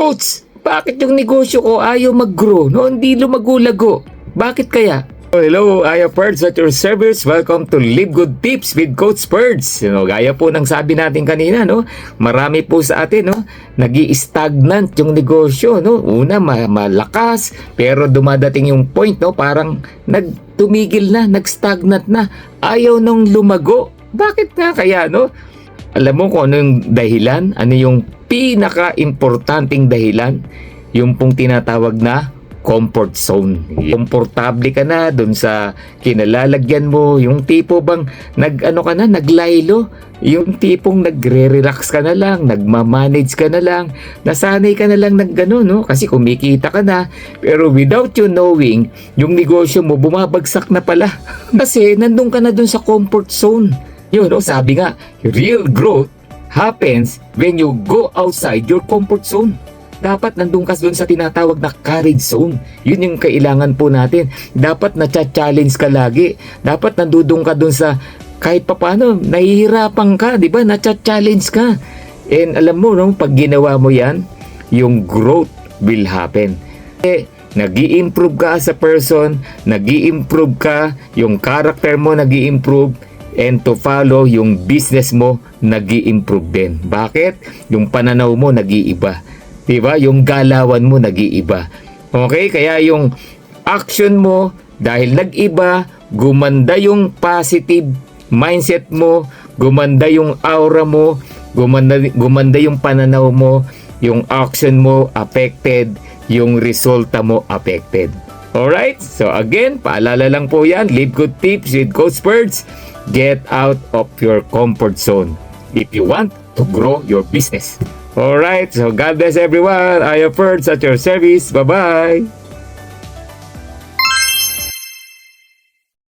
Coach, bakit yung negosyo ko ayaw mag-grow, no? Hindi lumago-lago. Bakit kaya? Hello, Aya Perds at your service. Welcome to Live Good Tips with Coach Perds. Gaya po ng sabi natin kanina, no? Marami po sa atin, no? Nag-i-stagnant yung negosyo, no? Una, malakas, pero dumadating yung point, no? Parang nagtumigil na, nag-stagnant na. Ayaw nang lumago. Bakit nga kaya, no? Alam mo kung ano yung dahilan? Ano yung pinaka-importanting dahilan? Yung pong tinatawag na comfort zone. Komportable ka na dun sa kinalalagyan mo, yung tipo bang naglaylo, yung tipong nagre-relax ka na lang, nagmamanage ka na lang, nasanay ka na lang no? Kasi kumikita ka na, pero without you knowing, yung negosyo mo bumabagsak na pala. Kasi nandun ka na dun sa comfort zone. Yun, no? Sabi nga, real growth happens when you go outside your comfort zone. Dapat nandun ka dun sa tinatawag na courage zone. Yun yung kailangan po natin. Dapat na-challenge ka lagi. Dapat nandudun ka dun sa kahit papano, nahihirapan ka, di ba? Na-challenge ka. And alam mo, no, pag ginawa mo yan, yung growth will happen. Nag-i-improve ka as a person, nag-i-improve ka, yung character mo nag-i-improve, and to follow, yung business mo nag-i-improve din. Bakit? Yung pananaw mo nag-iiba. Diba? Yung galawan mo nag-iiba. Okay? Kaya yung action mo, dahil nag-iba, gumanda yung positive mindset mo, gumanda yung aura mo, gumanda yung pananaw mo, yung action mo affected, yung resulta mo affected. Alright? So again, paalala lang po yan, Live Good Tips with Coach Perds. Get out of your comfort zone if you want to grow your business. Alright, so God bless everyone. Aya Perds at your service. Bye-bye.